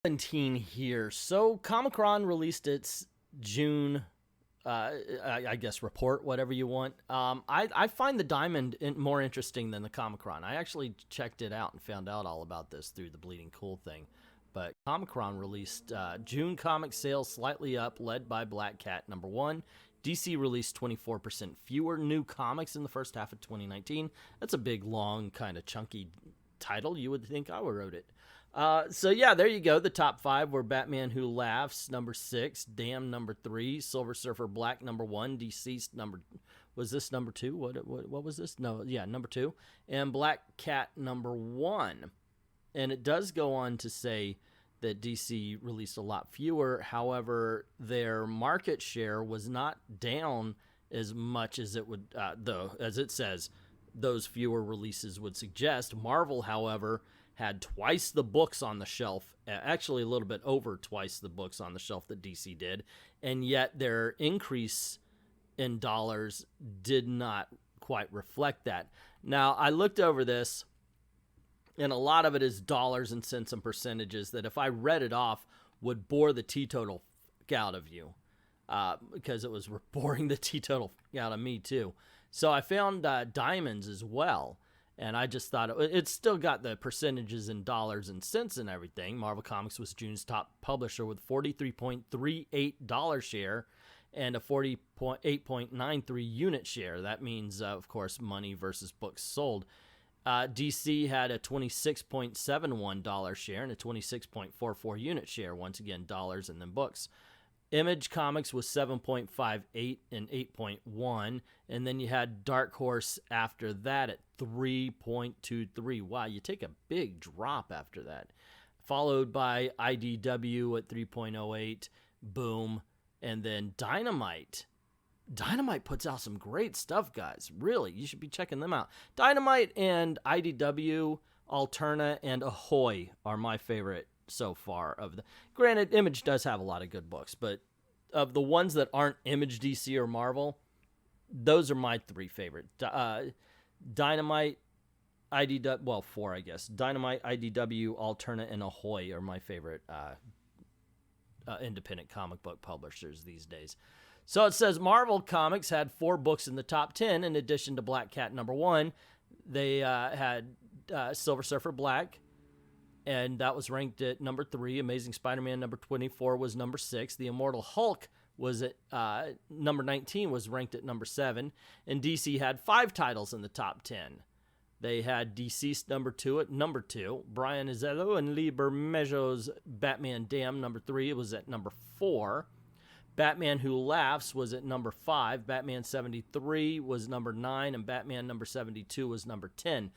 17 here. So Comicron released its June, I guess, report, whatever you want. I find the Diamond more interesting than the Comicron. I actually checked it out and found out all about this through the Bleeding Cool thing. But Comicron released June comic sales slightly up, led by Black Cat #1. DC released 24% fewer new comics in the first half of 2019. That's a big, long, kind of chunky title. You would think I wrote it. So yeah, there you go. The top 5 were Batman Who Laughs #6, Damn #3, Silver Surfer Black #1, Deceased was this #2? What was this? No, yeah, #2, and Black Cat #1. And it does go on to say that DC released a lot fewer. However, their market share was not down as much as it would, though, as it says, those fewer releases would suggest. Marvel, however, had twice the books on the shelf, actually a little bit over twice the books on the shelf that DC did, and yet their increase in dollars did not quite reflect that. Now, I looked over this, and a lot of it is dollars and cents and percentages that if I read it off would bore the teetotal out of you, because it was boring the teetotal out of me too. So I found diamonds as well, and I just thought it's still got the percentages in dollars and cents and everything. Marvel Comics was June's top publisher with $43.38 share and a 40.8.93 unit share. That means, of course, money versus books sold. DC had a $26.71 share and a 26.44 unit share. Once again, dollars and then books. Image Comics was 7.58 and 8.1, and then you had Dark Horse after that at 3.23. Wow, you take a big drop after that. Followed by IDW at 3.08, Boom, and then Dynamite. Dynamite puts out some great stuff, guys. Really, you should be checking them out. Dynamite and IDW, Alterna, and Ahoy are my favorite so far. Granted, Image does have a lot of good books, but of the ones that aren't Image, DC, or Marvel, those are my 3 favorite. Dynamite, IDW, well, 4, I guess. Dynamite, IDW, Alterna, and Ahoy are my favorite independent comic book publishers these days. So it says Marvel Comics had 4 books in the top 10 in addition to Black Cat #1. They had Silver Surfer Black, and that was ranked at #3. Amazing Spider-Man #24 was #6. The Immortal Hulk was at #19, was ranked at #7. And DC had 5 titles in the top 10. They had Deceased #2 at #2. Brian Azzarello and Lee Bermejo's Batman Damn #3 was at #4. Batman Who Laughs was at #5. Batman 73 was #9, and Batman #72 was #10.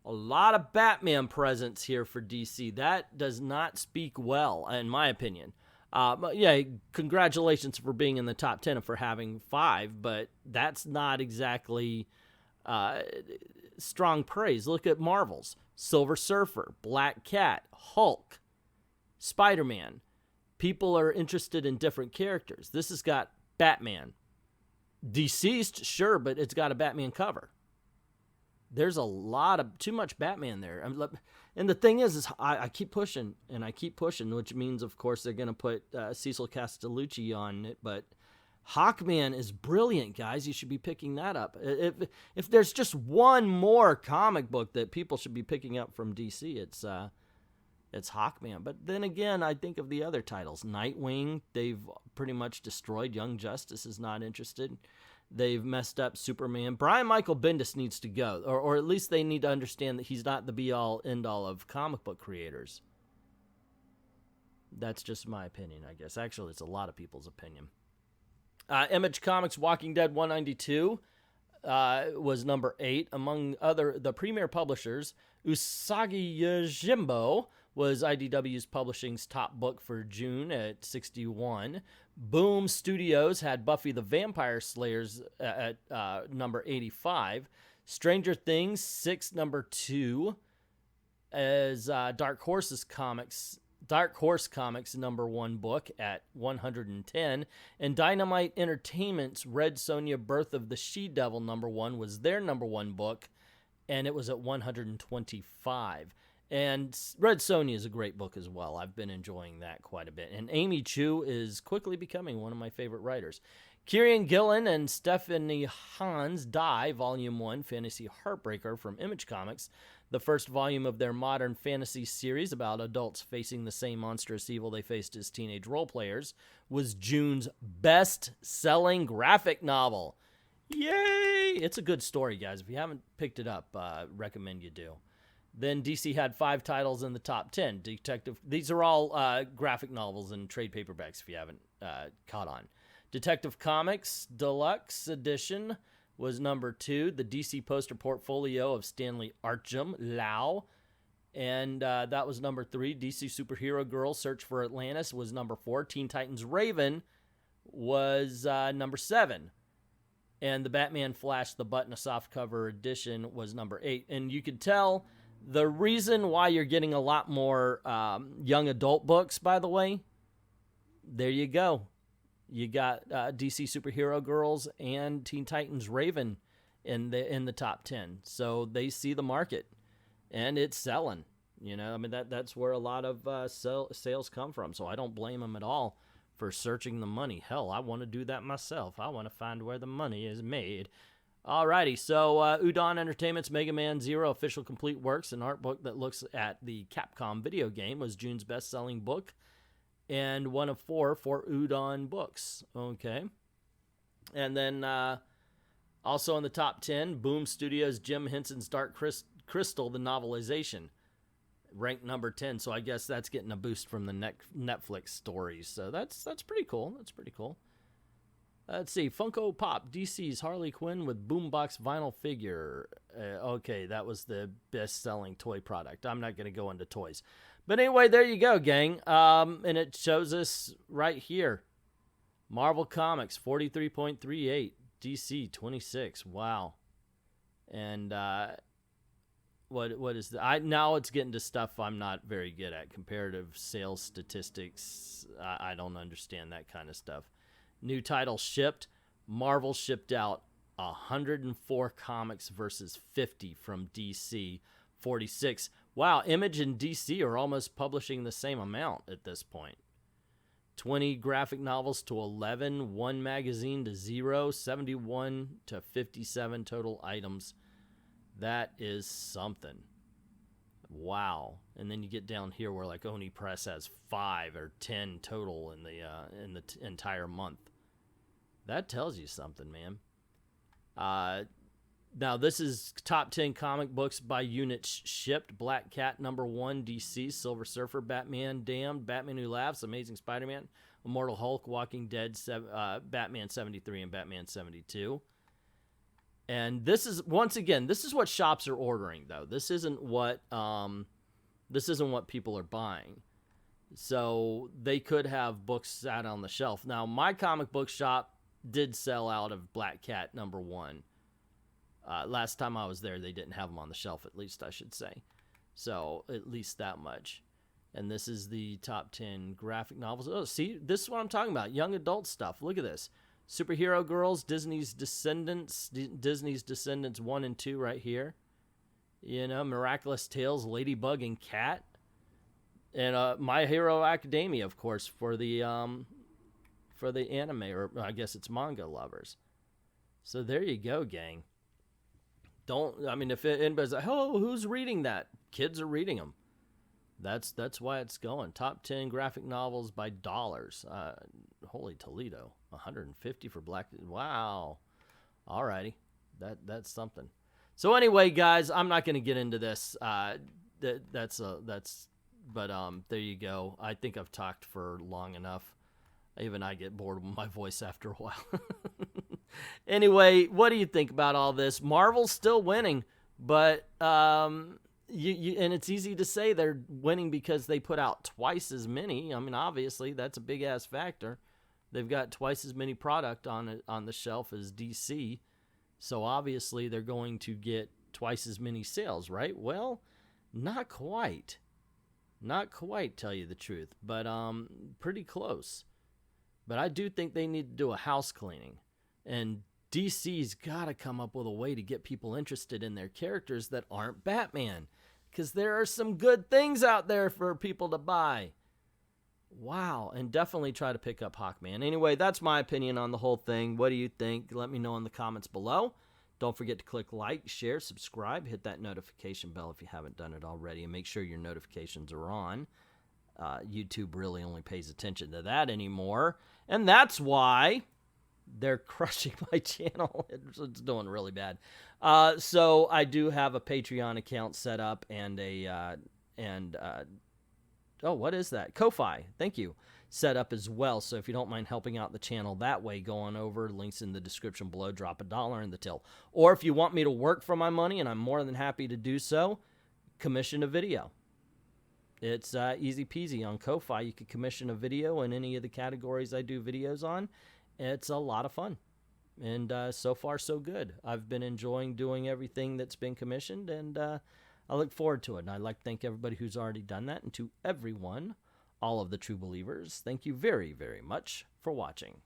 A lot of Batman presence here for DC. That does not speak well, in my opinion. Yeah, congratulations for being in the top 10 and for having 5, but that's not exactly strong praise. Look at Marvel's. Silver Surfer, Black Cat, Hulk, Spider-Man. People are interested in different characters. This has got Batman. Deceased, sure, but it's got a Batman cover. There's a lot of too much Batman there. And the thing is I keep pushing and I keep pushing, which means, of course, they're going to put Cecil Castellucci on it. But Hawkman is brilliant, guys. You should be picking that up. If there's just one more comic book that people should be picking up from DC, it's Hawkman. But then again, I think of the other titles. Nightwing, they've pretty much destroyed. Young Justice is not interested. They've messed up Superman. Brian Michael Bendis needs to go, or at least they need to understand that he's not the be-all, end-all of comic book creators. That's just my opinion, I guess. Actually, it's a lot of people's opinion. Image Comics Walking Dead 192 was #8. Among the premier publishers, Usagi Yojimbo was IDW's Publishing's top book for June at 61. Boom Studios had Buffy the Vampire Slayers at #85. Stranger Things 6 #2 as Dark Horse Comics #1 book at 110, and Dynamite Entertainment's Red Sonja Birth of the She-Devil #1 was their #1 book, and it was at 125. And Red Sonja is a great book as well. I've been enjoying that quite a bit. And Amy Chu is quickly becoming one of my favorite writers. Kieran Gillen and Stephanie Hans Die, Volume 1, Fantasy Heartbreaker from Image Comics, the first volume of their modern fantasy series about adults facing the same monstrous evil they faced as teenage role players, was June's best-selling graphic novel. Yay! It's a good story, guys. If you haven't picked it up, recommend you do. Then DC had 5 titles in the top 10. These are all graphic novels and trade paperbacks if you haven't caught on. Detective Comics Deluxe Edition was number 2. The DC poster portfolio of Stanley Archam, Lau. And that was number 3. DC Superhero Girl Search for Atlantis was number 4. Teen Titans Raven was number 7. And the Batman Flash The Button, a softcover edition, was number 8. And you could tell the reason why you're getting a lot more young adult books, by the way, there you go. You got DC Superhero Girls and Teen Titans Raven in the top 10. So they see the market, and it's selling. You know, I mean, that's where a lot of sales come from. So I don't blame them at all for searching the money. Hell, I want to do that myself. I want to find where the money is made. Alrighty, so Udon Entertainment's Mega Man Zero Official Complete Works, an art book that looks at the Capcom video game, was June's best-selling book, and one of 4 for Udon Books. Okay. And then also in the top 10, Boom Studios' Jim Henson's Dark Crystal, the novelization, ranked number 10. So I guess that's getting a boost from the Netflix stories. So that's pretty cool. That's pretty cool. Let's see, Funko Pop, DC's Harley Quinn with boombox vinyl figure. Okay, that was the best-selling toy product. I'm not going to go into toys. But anyway, there you go, gang. And it shows us right here. Marvel Comics, 43.38. DC, 26. Wow. And what is that? Now it's getting to stuff I'm not very good at. Comparative sales statistics. I don't understand that kind of stuff. New titles shipped. Marvel shipped out 104 comics versus 50 from DC, 46. Wow, Image and DC are almost publishing the same amount at this point. 20 graphic novels to 11, 1 magazine to 0, 71 to 57 total items. That is something. Wow. And then you get down here where like Oni Press has 5 or 10 total in the entire month. That tells you something, man. Now, this is top 10 comic books by units shipped. Black Cat, number 1, DC. Silver Surfer, Batman, Damned, Batman Who Laughs, Amazing Spider-Man, Immortal Hulk, Walking Dead, Batman 73, and Batman 72. And this is, once again, this is what shops are ordering, though. This isn't what people are buying. So they could have books sat on the shelf. Now, my comic book shop did sell out of Black Cat number 1. Last time I was there, they didn't have them on the shelf, at least I should say. So at least that much. And this is the top 10 graphic novels. Oh, see, this is what I'm talking about. Young adult stuff. Look at this. Superhero Girls, Disney's Descendants 1 and 2 right here. You know, Miraculous Tales, Ladybug and Cat. And My Hero Academia, of course, for the anime, or I guess it's manga lovers. So there you go, gang. If anybody's like, oh, who's reading that? Kids are reading them. That's why it's going. Top 10 graphic novels by dollars. Holy Toledo. 150 for Black. Wow. Alrighty. That's something. So anyway, guys, I'm not going to get into this. But there you go. I think I've talked for long enough. Even I get bored with my voice after a while. Anyway, what do you think about all this? Marvel's still winning, but and it's easy to say they're winning because they put out twice as many. I mean, obviously, that's a big-ass factor. They've got twice as many product on the shelf as DC, so obviously they're going to get twice as many sales, right? Well, not quite. Not quite, tell you the truth, but pretty close. But I do think they need to do a house cleaning. And DC's got to come up with a way to get people interested in their characters that aren't Batman. because there are some good things out there for people to buy. Wow, and definitely try to pick up Hawkman. Anyway, that's my opinion on the whole thing. What do you think? Let me know in the comments below. Don't forget to click like, share, subscribe, hit that notification bell if you haven't done it already, and make sure your notifications are on. YouTube really only pays attention to that anymore, and that's why they're crushing my channel. It's doing really bad. So I do have a Patreon account set up and oh, what is that? Ko-Fi. Thank you. Set up as well. So if you don't mind helping out the channel that way, go on over. Links in the description below. Drop $1 in the till. Or if you want me to work for my money, and I'm more than happy to do so, commission a video. It's easy peasy on Ko-Fi. You can commission a video in any of the categories I do videos on. It's a lot of fun. And so far, so good. I've been enjoying doing everything that's been commissioned, and I look forward to it. And I'd like to thank everybody who's already done that. And to everyone, all of the true believers, thank you very, very much for watching.